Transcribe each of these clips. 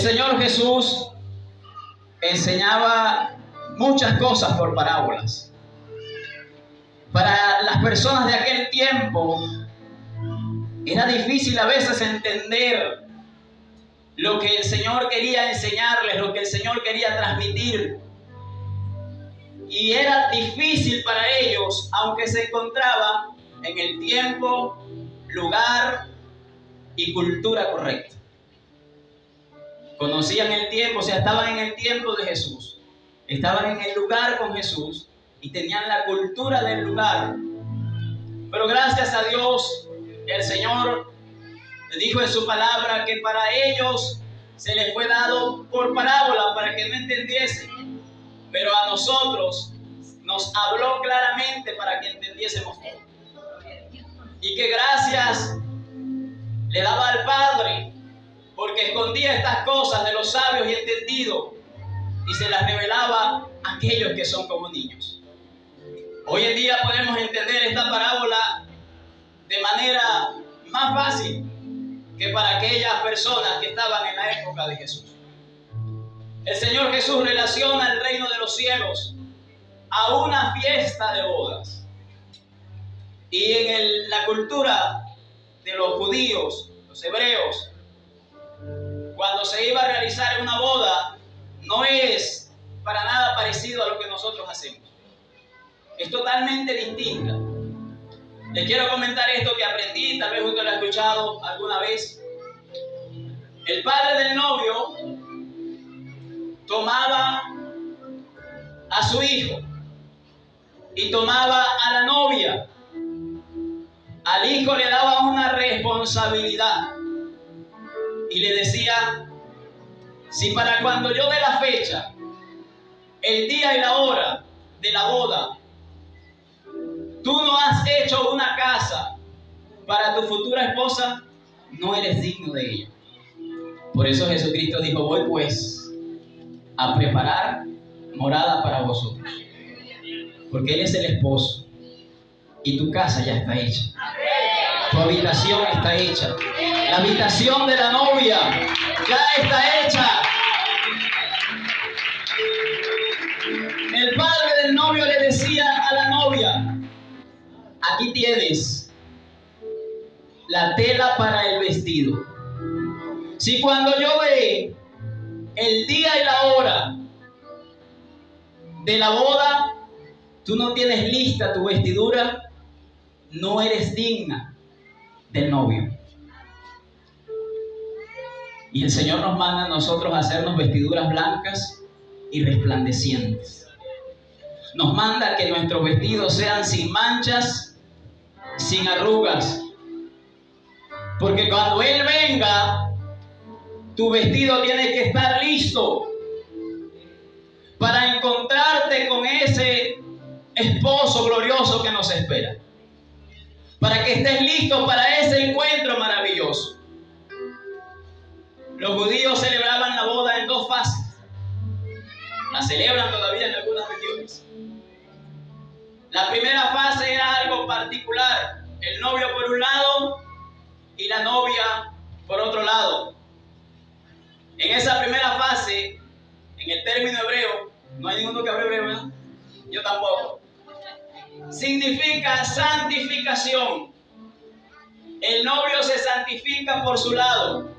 Señor Jesús enseñaba muchas cosas por parábolas. Para las personas de aquel tiempo era difícil a veces entender lo que el Señor quería enseñarles, lo que el Señor quería transmitir. Y era difícil para ellos, aunque se encontraban en el tiempo, lugar y cultura correcta. Conocían el tiempo, o sea, estaban en el tiempo de Jesús, estaban en el lugar con Jesús y tenían la cultura del lugar. Pero gracias a Dios, el Señor dijo en su palabra que para ellos se les fue dado por parábola para que no entendiesen, pero a nosotros nos habló claramente para que entendiésemos todo. Y que gracias le daba al Padre porque escondía estas cosas de los sabios y entendidos y se las revelaba a aquellos que son como niños. Hoy en día podemos entender esta parábola de manera más fácil que para aquellas personas que estaban en la época de Jesús. El Señor Jesús relaciona el reino de los cielos a una fiesta de bodas. Y en la cultura de los judíos, los hebreos, cuando se iba a realizar una boda, no es para nada parecido a lo que nosotros hacemos. Es totalmente distinta. Les quiero comentar esto que aprendí, tal vez usted lo ha escuchado alguna vez. El padre del novio tomaba a su hijo y tomaba a la novia. Al hijo le daba una responsabilidad y le decía: si para cuando yo dé la fecha, el día y la hora de la boda, tú no has hecho una casa para tu futura esposa, no eres digno de ella. Por eso Jesucristo dijo: voy pues a preparar morada para vosotros. Porque Él es el esposo y tu casa ya está hecha. Tu habitación está hecha. La habitación de la novia ya está hecha. El padre del novio le decía a la novia: aquí tienes la tela para el vestido. Si cuando yo ve el día y la hora de la boda, tú no tienes lista tu vestidura, no eres digna del novio. Y el Señor nos manda a nosotros a hacernos vestiduras blancas y resplandecientes. Nos manda que nuestros vestidos sean sin manchas, sin arrugas. Porque cuando Él venga, tu vestido tiene que estar listo para encontrarte con ese esposo glorioso que nos espera. Para que estés listo para ese encuentro maravilloso. Los judíos celebraban la boda en dos fases. La celebran todavía en algunas regiones. La primera fase era algo particular. El novio por un lado y la novia por otro lado. En esa primera fase, en el término hebreo, no hay ninguno que hable hebreo, ¿verdad? Yo tampoco. Significa santificación. El novio se santifica por su lado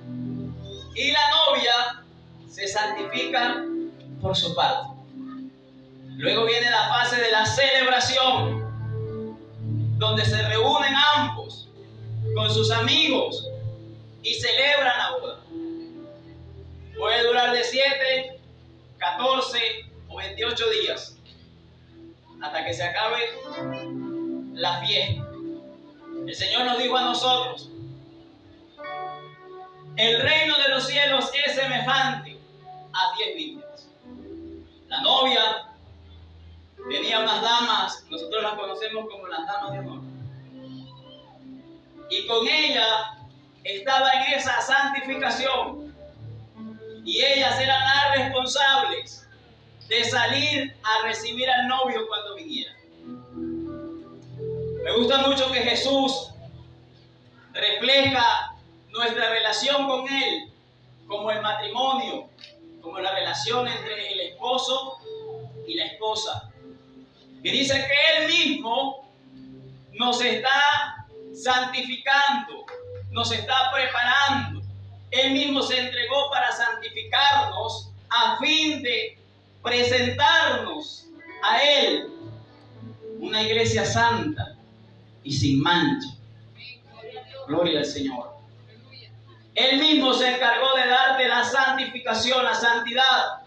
y la novia se santifica por su parte. Luego viene la fase de la celebración, donde se reúnen ambos con sus amigos y celebran la boda. Puede durar de 7, 14 o 28 días hasta que se acabe la fiesta. El Señor nos dijo a nosotros: el reino de los cielos es semejante a 10 vírgenes. La novia tenía unas damas, nosotros las conocemos como las damas de honor, y con ella estaba en esa santificación, y ellas eran las responsables de salir a recibir al novio cuando viniera. Me gusta mucho que Jesús refleja nuestra relación con Él como el matrimonio, como la relación entre el esposo y la esposa. Y dice que Él mismo nos está santificando, nos está preparando. Él mismo se entregó para santificarnos a fin de presentarnos a Él una iglesia santa y sin mancha. Gloria al Señor. Él mismo se encargó de darte la santificación, la santidad,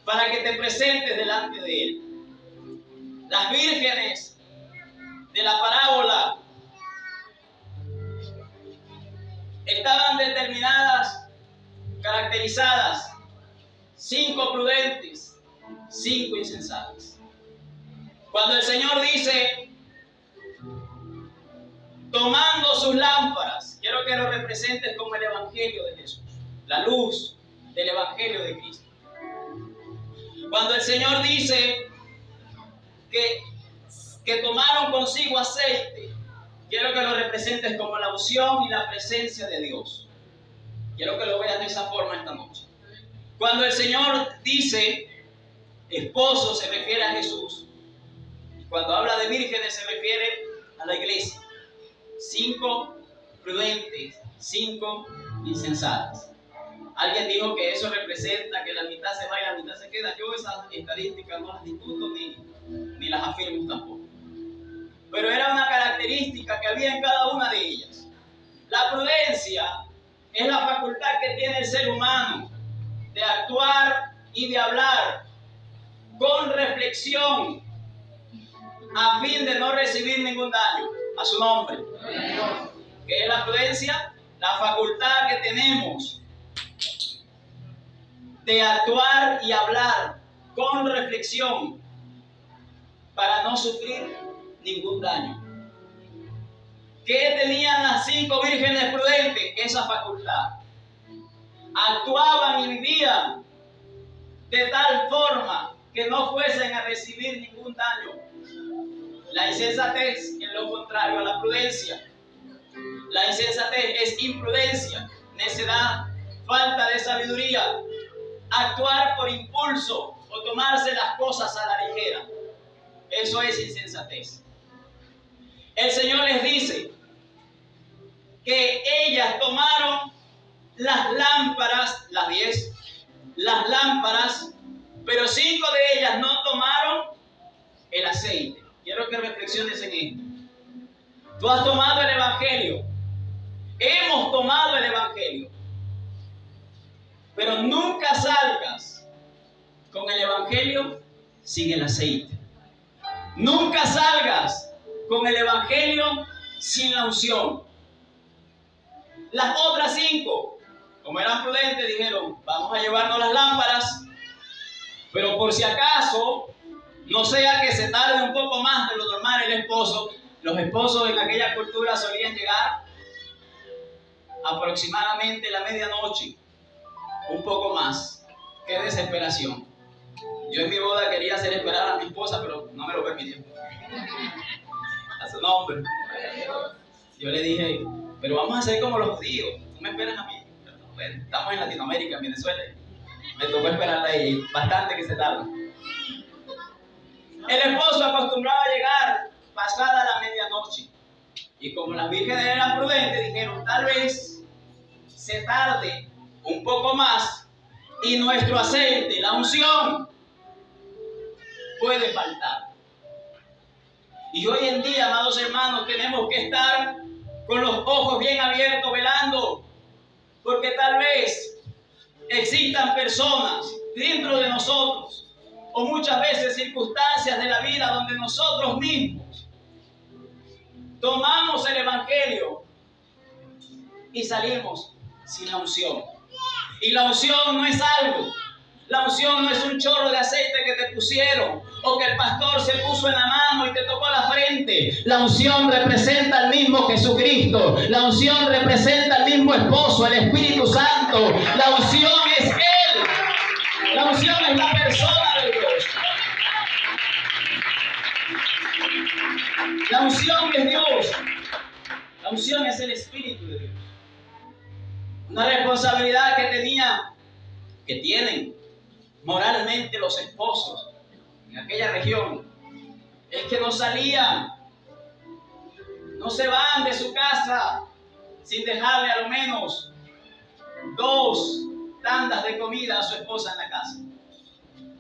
para que te presentes delante de Él. Las vírgenes de la parábola estaban determinadas, caracterizadas: 5 prudentes, 5 insensatas. Cuando el Señor dice, tomando sus lámparas, quiero que lo representes como el Evangelio de Jesús, la luz del Evangelio de Cristo. Cuando el Señor dice que tomaron consigo aceite, quiero que lo representes como la unción y la presencia de Dios. Quiero que lo veas de esa forma esta noche. Cuando el Señor dice esposo, se refiere a Jesús. Cuando habla de vírgenes, se refiere a la iglesia. 5 prudentes, 5 insensatas. Alguien dijo que eso representa que la mitad se va y la mitad se queda. Yo esas estadísticas no las discuto ni las afirmo tampoco. Pero era una característica que había en cada una de ellas. La prudencia es la facultad que tiene el ser humano de actuar y de hablar con reflexión a fin de no recibir ningún daño a su nombre. ¿Qué es la prudencia? La facultad que tenemos de actuar y hablar con reflexión para no sufrir ningún daño. ¿Qué tenían las 5 vírgenes prudentes? Esa facultad. Actuaban y vivían de tal forma que no fuesen a recibir ningún daño. La insensatez es lo contrario a la prudencia. La insensatez es imprudencia, necedad, falta de sabiduría, actuar por impulso o tomarse las cosas a la ligera. Eso es insensatez. El Señor les dice que ellas tomaron las lámparas, las 10, las lámparas, pero 5 de ellas no tomaron el aceite. Quiero que reflexiones en esto. Tú has tomado el Evangelio. Hemos tomado el Evangelio. Pero nunca salgas con el Evangelio sin el aceite. Nunca salgas con el Evangelio sin la unción. Las otras 5, como eran prudentes, dijeron, vamos a llevarnos las lámparas, pero por si acaso, no sea que se tarde un poco más de lo normal el esposo. Los esposos en aquella cultura solían llegar aproximadamente la medianoche, un poco más. Qué desesperación. Yo en mi boda quería hacer esperar a mi esposa, pero no me lo permitió. A su nombre. Yo le dije, pero vamos a hacer como los judíos. No me esperas a mí. Bueno, estamos en Latinoamérica, en Venezuela. Me tocó esperarla a ella. Bastante que se tarda. El esposo acostumbraba a llegar pasada la medianoche. Y como las vírgenes eran prudentes, dijeron, tal vez se tarde un poco más y nuestro aceite, la unción, puede faltar. Y hoy en día, amados hermanos, tenemos que estar con los ojos bien abiertos, velando, porque tal vez existan personas dentro de nosotros, o muchas veces circunstancias de la vida donde nosotros mismos tomamos el Evangelio y salimos sin la unción. Y la unción no es algo. La unción no es un chorro de aceite que te pusieron o que el pastor se puso en la mano y te tocó la frente. La unción representa al mismo Jesucristo. La unción representa al mismo esposo, el Espíritu Santo. La unción es Él. La unción es la persona de Dios. La unción es Dios. La unción es el Espíritu de Dios. Una responsabilidad que tienen moralmente los esposos en aquella región, es que no salían, no se van de su casa sin dejarle al menos 2 tandas de comida a su esposa en la casa.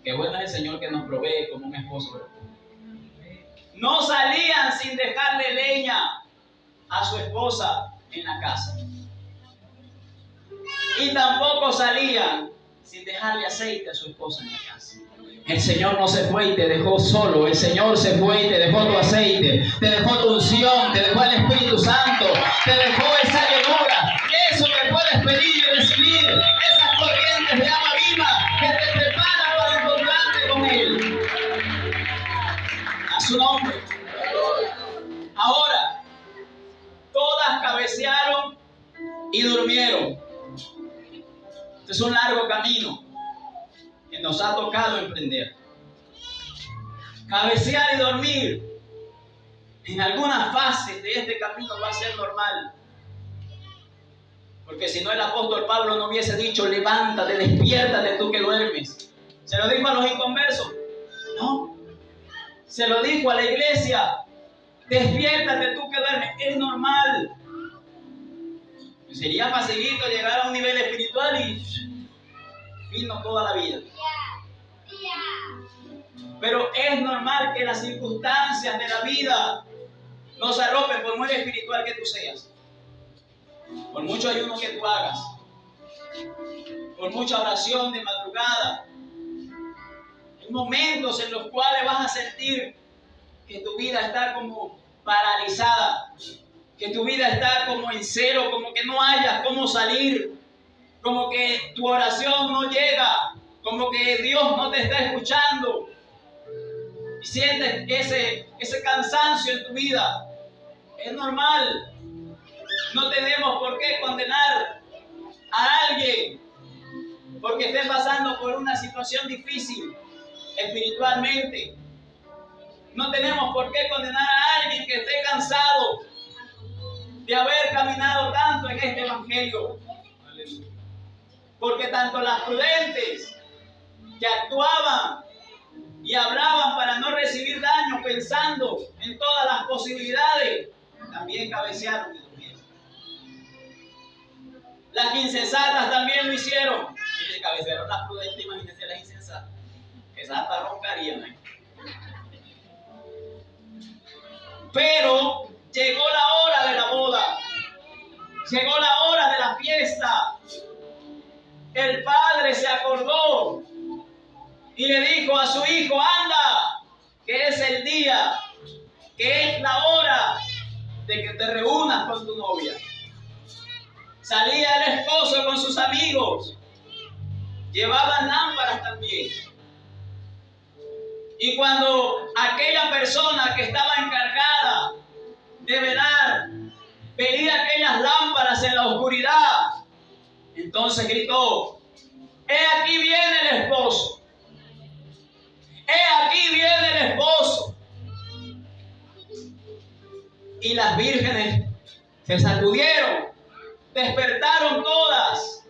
Qué bueno es el Señor que nos provee como un esposo, ¿verdad? No salían sin dejarle leña a su esposa en la casa. Y tampoco salían sin dejarle aceite a su esposa en la casa. El Señor no se fue y te dejó solo. El Señor se fue y te dejó tu aceite, te dejó tu unción, te dejó el Espíritu Santo, te dejó esa llenura, eso que puedes pedir y recibir, esas corrientes de agua viva que te preparan para encontrarte con Él. A su nombre. Ahora, todas cabecearon y durmieron. Este es un largo camino que nos ha tocado emprender. Cabecear y dormir en algunas fases de este camino va a ser normal. Porque si no, el apóstol Pablo no hubiese dicho: levántate, despiértate tú que duermes. ¿Se lo dijo a los inconversos? No. Se lo dijo a la iglesia: despiértate tú que duermes. Es normal. Sería facilito llegar a un nivel espiritual y vino toda la vida. Pero es normal que las circunstancias de la vida nos arropen, por muy espiritual que tú seas, por mucho ayuno que tú hagas, por mucha oración de madrugada. Hay momentos en los cuales vas a sentir que tu vida está como paralizada, que tu vida está como en cero, como que no hayas cómo salir, como que tu oración no llega, como que Dios no te está escuchando. Y sientes ese cansancio en tu vida. Es normal. No tenemos por qué condenar a alguien porque esté pasando por una situación difícil espiritualmente. No tenemos por qué condenar a alguien que esté cansado de haber caminado tanto en este evangelio. Porque tanto las prudentes que actuaban y hablaban para no recibir daño, pensando en todas las posibilidades, también cabecearon y durmieron. Las insensatas también lo hicieron. Y le cabecearon las prudentes, imagínense las insensatas. Esas hasta roncarían, ¿eh? Pero llegó la hora de la boda. Llegó la hora de la fiesta. El padre se acordó y le dijo a su hijo: anda, que es el día, que es la hora de que te reúnas con tu novia. Salía el esposo con sus amigos, llevaban lámparas también. Y cuando aquella persona que estaba encargada de velar veía aquellas lámparas en la oscuridad, entonces gritó: he aquí viene el esposo. He aquí viene el esposo. Y las vírgenes se sacudieron, despertaron todas.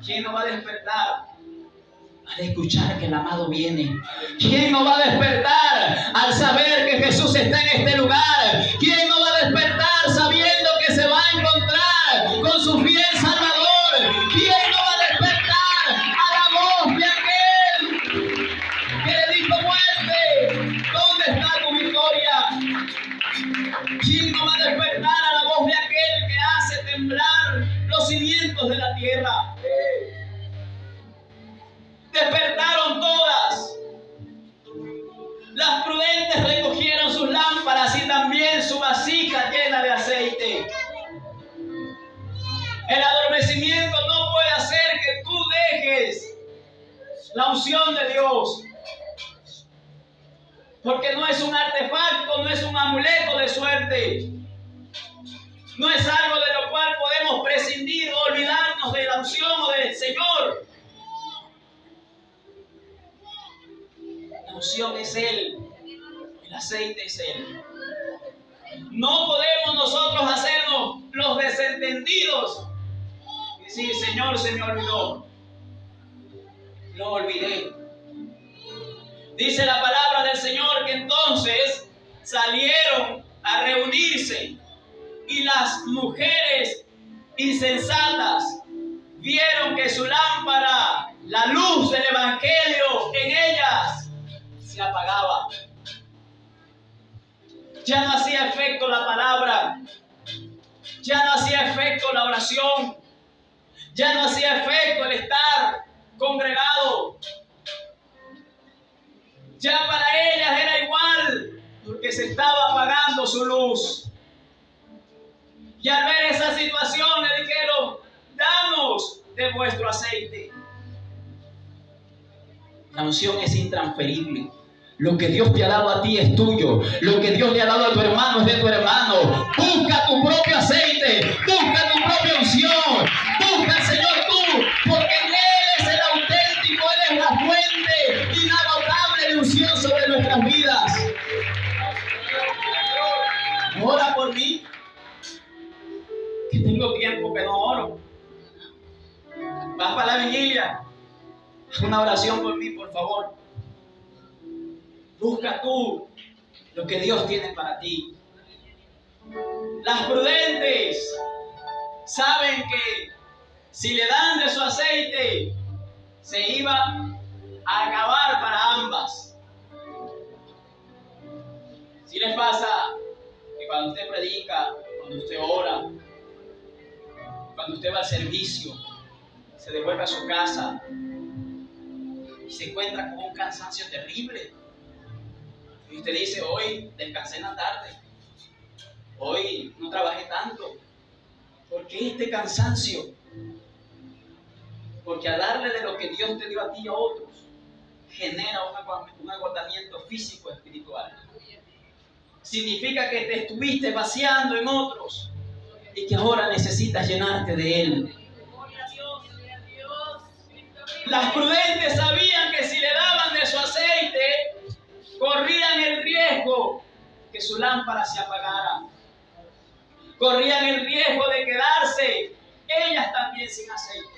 ¿Quién no va a despertar al escuchar que el amado viene? ¿Quién no va a despertar al saber que Jesús está en este lugar? ¿Quién no va a despertar sabiendo que se va a encontrar con su fiel Salvador? ¿Quién no va a despertar a la voz de aquel que le dijo: muerte, ¿dónde está tu victoria? ¿Quién no va a despertar a la voz de aquel que hace temblar los cimientos de la tierra? Despertaron todas. Las prudentes recogieron sus lámparas y también su vasija llena de aceite. El adormecimiento no puede hacer que tú dejes la unción de Dios, porque no es un artefacto, no es un amuleto de suerte, no es algo de lo cual podemos prescindir o olvidarnos de la unción o del Señor. La unción es Él, el aceite es Él. No podemos nosotros hacernos los desentendidos y decir, Señor, se me olvidó. Lo olvidé. Dice la palabra del Señor que entonces salieron a reunirse y las mujeres insensatas vieron que su lámpara, la luz del evangelio en ellas, se apagaba. Ya no hacía efecto la palabra, ya no hacía efecto la oración, ya no hacía efecto el estar congregado. Ya para ellas era igual, porque se estaba apagando su luz. Y al ver esa situación le dijeron, danos de vuestro aceite. La unción es intransferible. Lo que Dios te ha dado a ti es tuyo. Lo que Dios le ha dado a tu hermano es de tu hermano. Busca tu propio aceite. Busca tu propia unción. Busca al Señor tú, porque Él es el auténtico, Él es la fuente inagotable de unción sobre nuestras vidas. Ora por mí, que tengo tiempo que no oro. Vas para la vigilia. Haz una oración por mí, por favor. Busca tú lo que Dios tiene para ti. Las prudentes saben que si le dan de su aceite, se iba a acabar para ambas. Si les pasa que cuando usted predica, cuando usted ora, cuando usted va al servicio, se devuelve a su casa y se encuentra con un cansancio terrible. Y usted dice, hoy descansé en la tarde, hoy no trabajé tanto. ¿Por qué este cansancio? Porque al darle de lo que Dios te dio a ti y a otros, genera un agotamiento físico espiritual. Significa que te estuviste vaciando en otros y que ahora necesitas llenarte de Él. Las prudentes sabían que si le daban de su aceite, corrían el riesgo que su lámpara se apagara. Corrían el riesgo de quedarse ellas también sin aceite.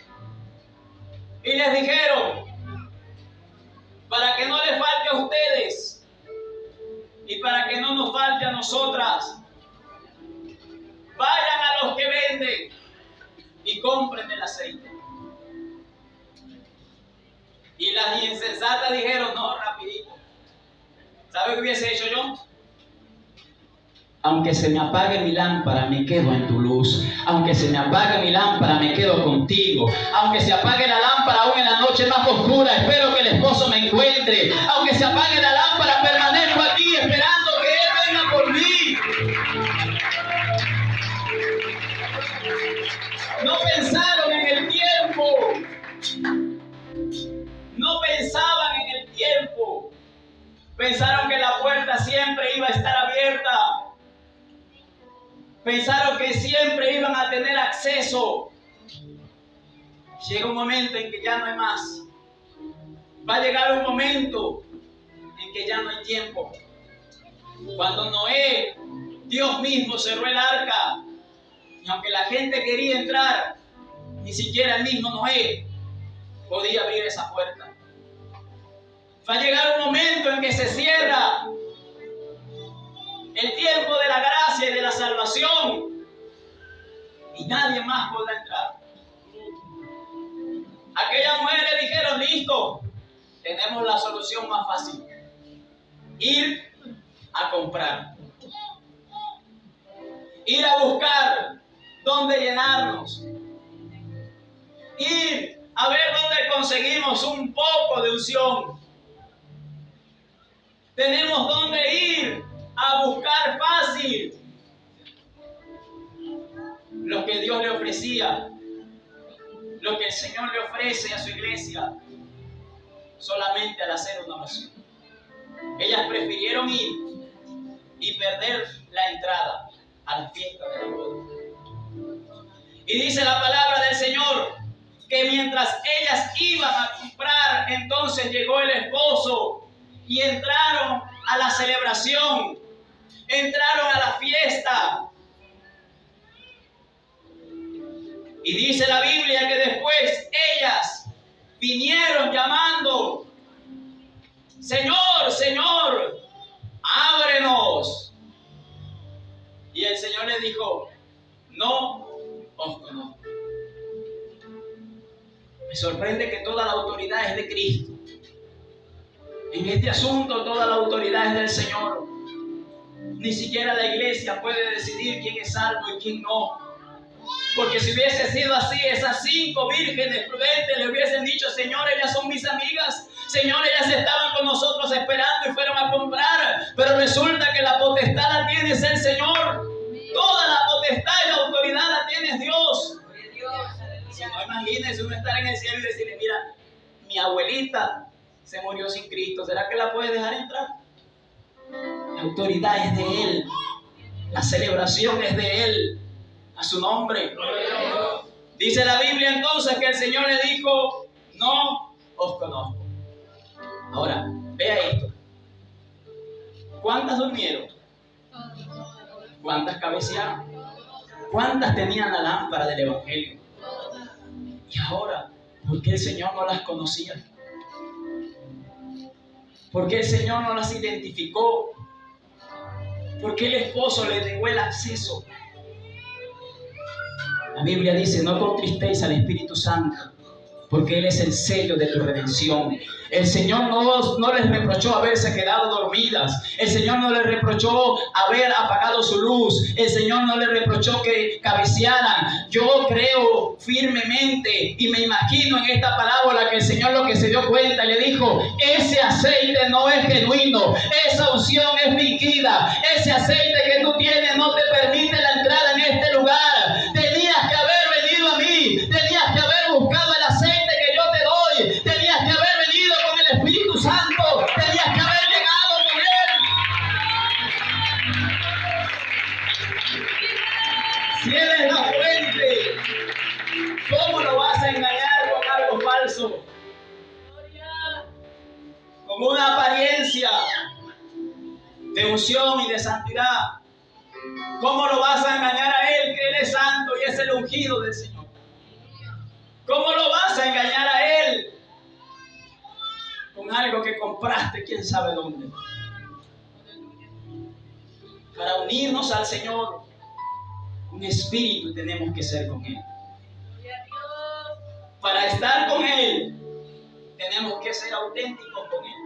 Y les dijeron, para que no les falte a ustedes y para que no nos falte a nosotras, vayan a los que venden y compren el aceite. Y las insensatas dijeron, no, rapidito. ¿Sabe qué hubiese hecho yo? Aunque se me apague mi lámpara, me quedo en tu luz. Aunque se me apague mi lámpara, me quedo contigo. Aunque se apague la lámpara aún en la noche más oscura, espero que el esposo me encuentre. Aunque se apague la lámpara, permanezco aquí esperando que Él venga por mí. No pensaron en el tiempo. No pensaban en el tiempo. Pensaron que la puerta siempre iba a estar abierta. Pensaron que siempre iban a tener acceso. Llega un momento en que ya no hay más. Va a llegar un momento en que ya no hay tiempo. Cuando Noé, Dios mismo cerró el arca, y aunque la gente quería entrar, ni siquiera el mismo Noé podía abrir esa puerta. Va a llegar un momento en que se cierra el tiempo de la gracia y de la salvación y nadie más podrá entrar. Aquellas mujeres dijeron, listo, tenemos la solución más fácil: ir a comprar, ir a buscar dónde llenarnos, ir a ver dónde conseguimos un poco de unción. Tenemos dónde ir a buscar fácil lo que Dios le ofrecía, lo que el Señor le ofrece a su iglesia, solamente al hacer una oración. Ellas prefirieron ir y perder la entrada a la fiesta de la boda. Y dice la palabra del Señor que mientras ellas iban a comprar, entonces llegó el esposo y entraron a la celebración. entraron a la fiesta. Y dice la Biblia que después ellas vinieron llamando: Señor, Señor, ábrenos. Y el Señor les dijo: no os conozco. Me sorprende que toda la autoridad es de Cristo. En este asunto toda la autoridad es del Señor. Ni siquiera la iglesia puede decidir quién es salvo y quién no. Porque si hubiese sido así, esas 5 vírgenes prudentes le hubiesen dicho: Señor, ellas son mis amigas. Señor, ellas estaban con nosotros esperando y fueron a comprar. Pero resulta que la potestad la tiene el Señor. Toda la potestad y la autoridad la tiene Dios. Si no, imagínense uno estar en el cielo y decirle: mira, mi abuelita se murió sin Cristo. ¿Será que la puedes dejar entrar? La autoridad es de Él. La celebración es de Él. A su nombre. Dice la Biblia entonces que el Señor le dijo: no os conozco. Ahora, vea esto. ¿Cuántas durmieron? ¿Cuántas cabecearon? ¿Cuántas tenían la lámpara del Evangelio? Y ahora, ¿por qué el Señor no las conocía? ¿Por qué el Señor no las identificó? ¿Por qué el esposo le negó el acceso? La Biblia dice: no contristéis al Espíritu Santo, porque Él es el sello de tu redención. El Señor no les reprochó haberse quedado dormidas. El Señor no les reprochó haber apagado su luz. El Señor no les reprochó que cabecearan. Yo creo firmemente y me imagino en esta parábola que el Señor lo que se dio cuenta le dijo: ese aceite no es genuino, esa unción es fingida, ese aceite que tú tienes no te permite la entrada en este lugar. Tenías que haber venido a mí, tenías que haber buscado el aceite que yo te doy, tenías que haber venido con el Espíritu Santo, tenías que haber llegado con Él. Si Él es la fuente, ¿cómo lo vas a engañar con algo falso? Con una apariencia de unción y de santidad. ¿Cómo lo vas a engañar a Él, que Él es santo y es el ungido del Señor? ¿Cómo lo vas a engañar a Él con algo que compraste quién sabe dónde? Para unirnos al Señor, un espíritu tenemos que ser con Él. Para estar con Él, tenemos que ser auténticos con Él.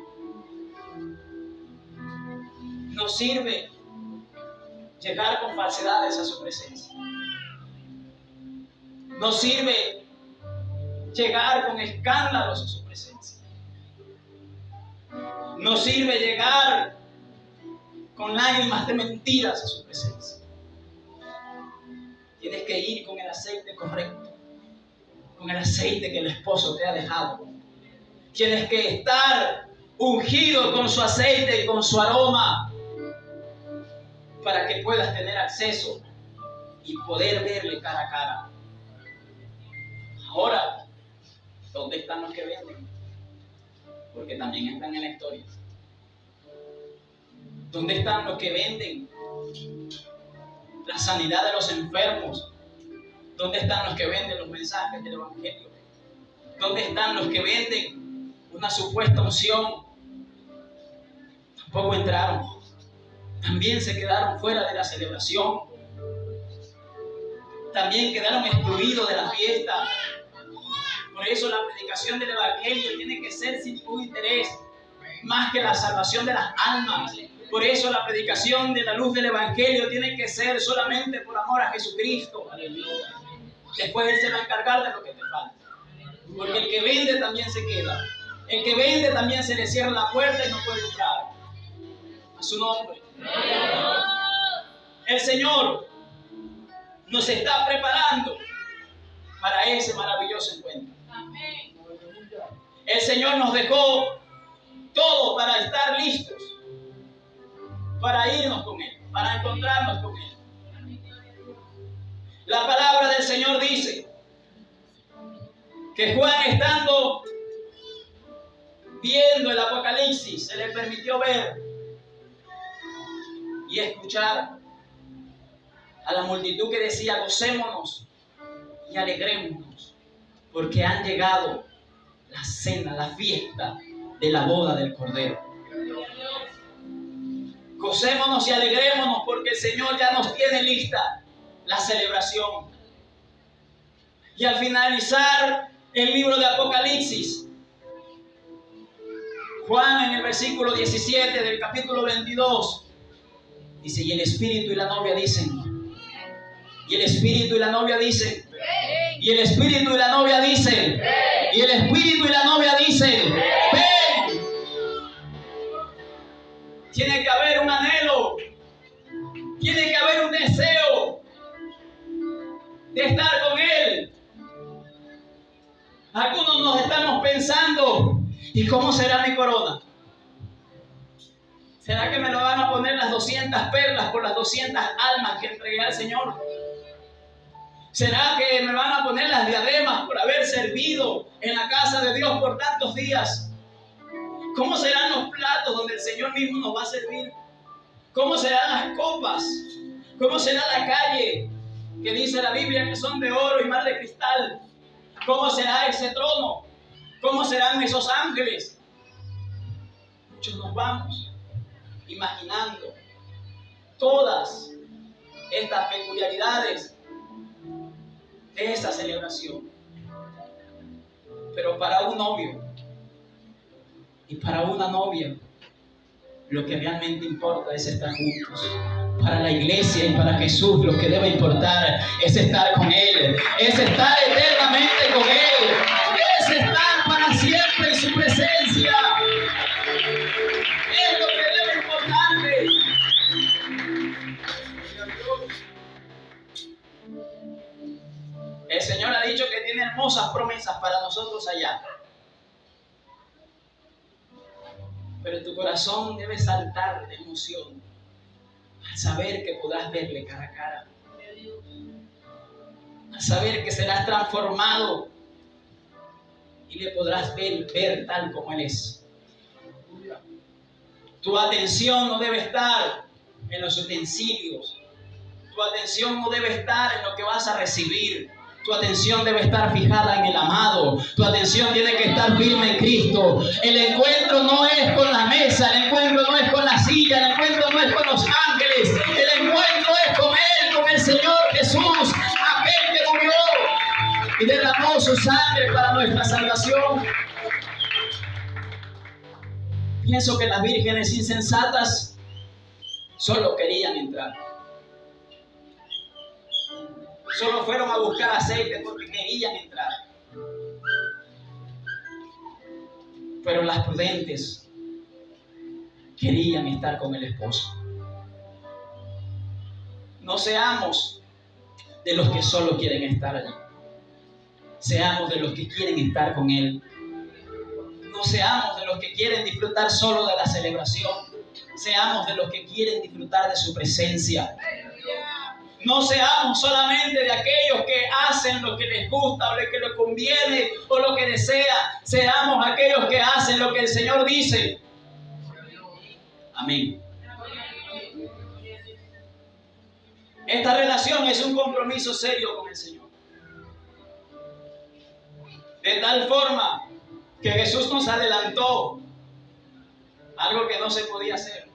No sirve llegar con falsedades a su presencia. No sirve llegar con escándalos a su presencia. No sirve llegar con lágrimas de mentiras a su presencia. Tienes que ir con el aceite correcto, con el aceite que el esposo te ha dejado. Tienes que estar ungido con su aceite y con su aroma, para que puedas tener acceso y poder verle cara a cara. Ahora, ¿dónde están los que venden? Porque también están en la historia. ¿Dónde están los que venden la sanidad de los enfermos? ¿Dónde están los que venden los mensajes del Evangelio? ¿Dónde están los que venden una supuesta unción? Tampoco entraron. También se quedaron fuera de la celebración. También quedaron excluidos de la fiesta. Por eso la predicación del Evangelio tiene que ser sin ningún interés, más que la salvación de las almas. Por eso la predicación de la luz del Evangelio tiene que ser solamente por amor a Jesucristo. Después Él se va a encargar de lo que te falta. Porque el que vende también se queda. El que vende también se le cierra la puerta y no puede entrar. A su nombre. El Señor nos está preparando para ese maravilloso encuentro. El Señor nos dejó todo para estar listos, para irnos con Él, para encontrarnos con Él. La palabra del Señor dice que Juan, estando viendo el Apocalipsis, se le permitió ver y escuchar a la multitud que decía: gocémonos y alegrémonos, porque han llegado la cena, la fiesta de la boda del Cordero. Gocémonos y alegrémonos porque el Señor ya nos tiene lista la celebración. Y al finalizar el libro de Apocalipsis, Juan en el versículo 17 del capítulo 22 dice: y el Espíritu y la novia dicen, y el Espíritu y la novia dicen, y el Espíritu y la novia dicen, y el Espíritu y la novia dicen, ven. Tiene que haber un anhelo, tiene que haber un deseo de estar con Él. Algunos nos estamos pensando: ¿y cómo será mi corona? ¿Será que me lo van a poner las 200 perlas por las 200 almas que entregué al Señor? ¿Será que me van a poner las diademas por haber servido en la casa de Dios por tantos días? ¿Cómo serán los platos donde el Señor mismo nos va a servir? ¿Cómo serán las copas? ¿Cómo será la calle que dice la Biblia que son de oro y mar de cristal? ¿Cómo será ese trono? ¿Cómo serán esos ángeles? Muchos nos vamos imaginando todas estas peculiaridades de esa celebración. Pero para un novio y para una novia, lo que realmente importa es estar juntos. Para la iglesia y para Jesús, lo que debe importar es estar con Él, es estar eternamente con Él, es estar para siempre en su presencia. Es lo que debe importarle. El Señor ha dicho que tiene hermosas promesas para nosotros allá. Pero tu corazón debe saltar de emoción al saber que podrás verle cara a cara, al saber que serás transformado y le podrás ver tal como Él es. Tu atención no debe estar en los utensilios, tu atención no debe estar en lo que vas a recibir. Tu atención debe estar fijada en el amado. Tu atención tiene que estar firme en Cristo. El encuentro no es con la mesa, el encuentro no es con la silla, el encuentro no es con los ángeles. El encuentro es con Él, con el Señor Jesús, aquel que murió y derramó su sangre para nuestra salvación. Pienso que las vírgenes insensatas solo querían entrar. Solo fueron a buscar aceite porque querían entrar. Pero las prudentes querían estar con el esposo. No seamos de los que solo quieren estar allí. Seamos de los que quieren estar con Él. No seamos de los que quieren disfrutar solo de la celebración. Seamos de los que quieren disfrutar de su presencia. No seamos solamente de aquellos que hacen lo que les gusta o lo que les conviene o lo que desea. Seamos aquellos que hacen lo que el Señor dice. Amén. Esta relación es un compromiso serio con el Señor. De tal forma que Jesús nos adelantó algo que no se podía hacer.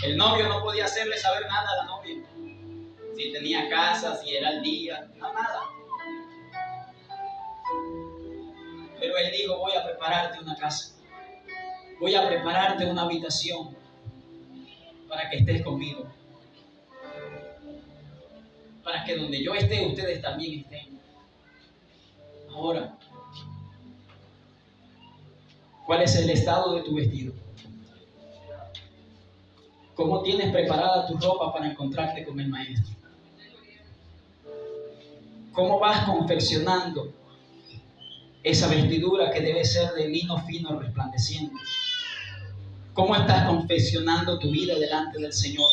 El novio no podía hacerle saber nada a la novia. Si tenía casa, si era el día, nada. Pero Él dijo: voy a prepararte una casa. Voy a prepararte una habitación para que estés conmigo. Para que donde yo esté, ustedes también estén. Ahora, ¿cuál es el estado de tu vestido? ¿Cómo tienes preparada tu ropa para encontrarte con el Maestro? ¿Cómo vas confeccionando esa vestidura que debe ser de lino fino resplandeciente? ¿Cómo estás confeccionando tu vida delante del Señor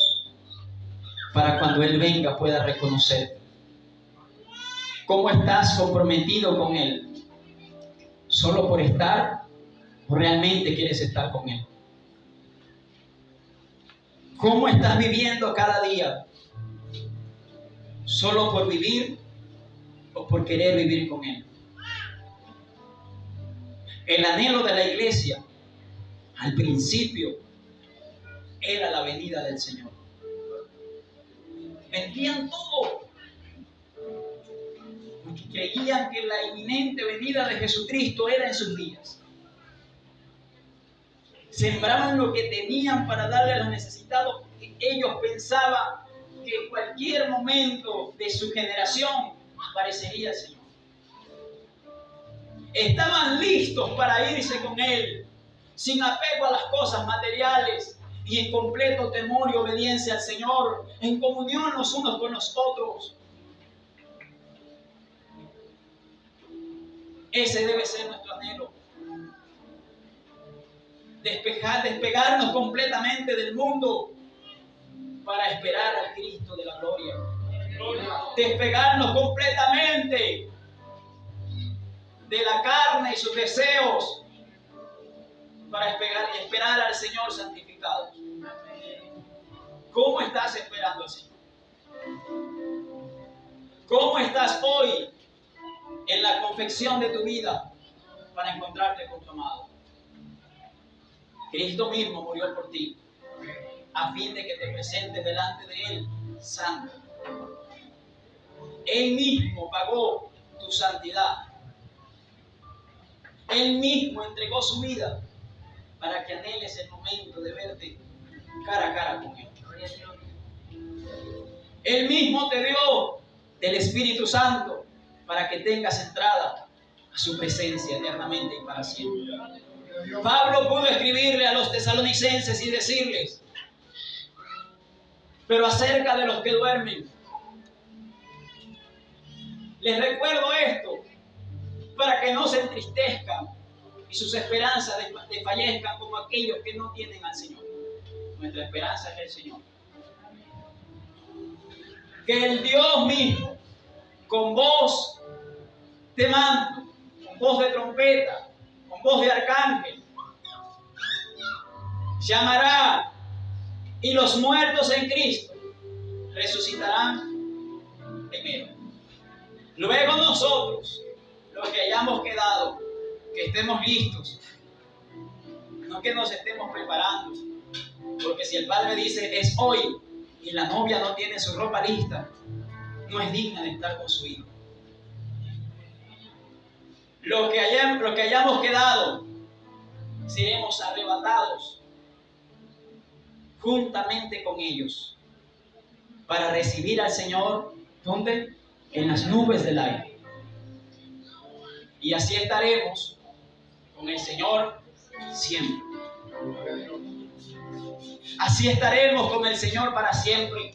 para cuando Él venga pueda reconocer? ¿Cómo estás comprometido con Él? ¿Solo por estar o realmente quieres estar con Él? ¿Cómo estás viviendo cada día? ¿Solo por vivir o por querer vivir con Él? El anhelo de la iglesia al principio era la venida del Señor. Vendían todo porque creían que la inminente venida de Jesucristo era en sus días. Sembraban lo que tenían para darle a los necesitados, porque ellos pensaban que en cualquier momento de su generación aparecería el Señor. Estaban listos para irse con Él, sin apego a las cosas materiales y en completo temor y obediencia al Señor, en comunión los unos con los otros. Ese debe ser nuestro anhelo. Despegarnos completamente del mundo para esperar al Cristo de la gloria. Despegarnos completamente de la carne y sus deseos para esperar al Señor santificado. ¿Cómo estás esperando al Señor? ¿Cómo estás hoy en la confección de tu vida para encontrarte con tu amado? Cristo mismo murió por ti, a fin de que te presentes delante de Él santo. Él mismo pagó tu santidad. Él mismo entregó su vida para que anheles el momento de verte cara a cara con Él. Él mismo te dio del Espíritu Santo para que tengas entrada a su presencia eternamente y para siempre. Pablo pudo escribirle a los tesalonicenses y decirles: pero acerca de los que duermen, les recuerdo esto, para que no se entristezcan y sus esperanzas desfallezcan como aquellos que no tienen al Señor. Nuestra esperanza es el Señor. Que el Dios mismo, con voz de mando, con voz de trompeta, con voz de arcángel, llamará, y los muertos en Cristo resucitarán primero. Luego nosotros, los que hayamos quedado, que estemos listos, no que nos estemos preparando, porque si el Padre dice es hoy y la novia no tiene su ropa lista, no es digna de estar con su hijo. Los que hayamos quedado, seremos arrebatados juntamente con ellos para recibir al Señor, ¿dónde? En las nubes del aire. Y así estaremos con el Señor siempre. Así estaremos con el Señor para siempre.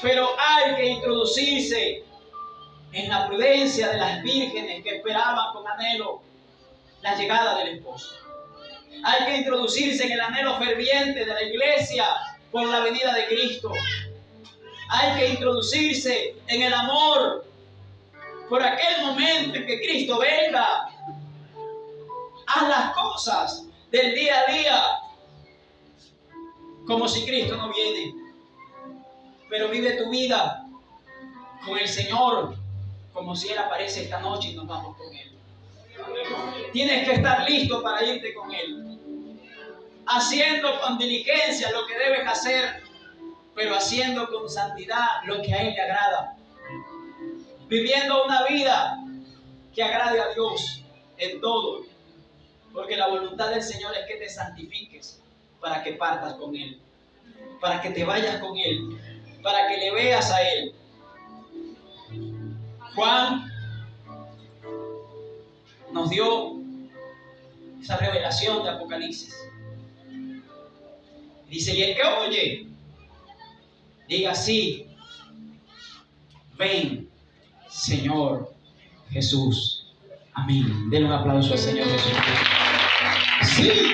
Pero hay que introducirse en la prudencia de las vírgenes que esperaban con anhelo la llegada del esposo. Hay que introducirse en el anhelo ferviente de la iglesia por la venida de Cristo. Hay que introducirse en el amor por aquel momento en que Cristo venga. Haz las cosas del día a día como si Cristo no viene. Pero vive tu vida con el Señor como si Él aparece esta noche y nos vamos con Él. Tienes que estar listo para irte con Él, haciendo con diligencia lo que debes hacer, pero haciendo con santidad lo que a Él le agrada, viviendo una vida que agrade a Dios en todo, porque la voluntad del Señor es que te santifiques para que partas con Él, para que te vayas con Él, para que le veas a Él. Juan nos dio esa revelación de Apocalipsis. Dice: y el que oye, diga sí, ven, Señor Jesús. Amén. Denle un aplauso al Señor Jesús. Sí,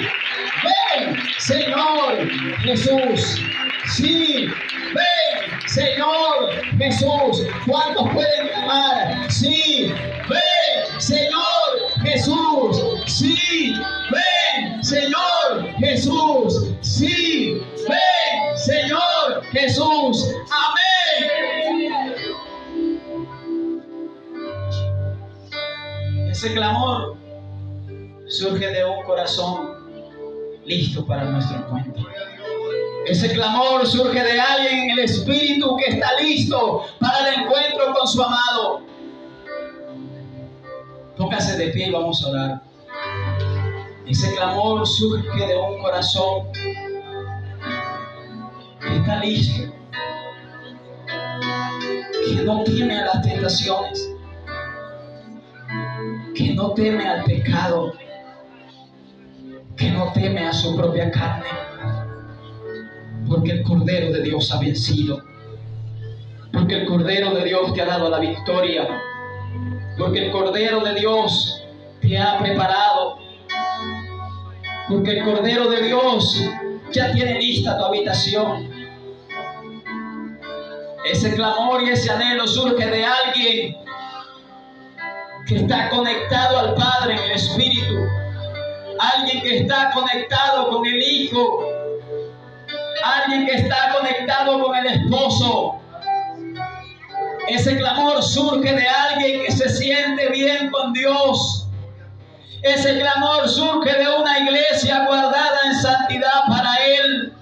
ven, Señor Jesús. Sí, ven, Señor Jesús. ¿Cuántos pueden clamar? Sí, ven, Señor Jesús. Sí, ven, Señor Jesús. Sí, ven. Ese clamor surge de un corazón listo para nuestro encuentro. Ese clamor surge de alguien en el espíritu que está listo para el encuentro con su amado. Póngase de pie y vamos a orar. Ese clamor surge de un corazón que está listo, que no teme a las tentaciones, que no teme al pecado, que no teme a su propia carne, porque el Cordero de Dios ha vencido, porque el Cordero de Dios te ha dado la victoria, porque el Cordero de Dios te ha preparado, porque el Cordero de Dios ya tiene lista tu habitación. Ese clamor y ese anhelo surge de alguien que está conectado al Padre en el Espíritu, alguien que está conectado con el Hijo, alguien que está conectado con el Esposo. Ese clamor surge de alguien que se siente bien con Dios. Ese clamor surge de una iglesia guardada en santidad para Él.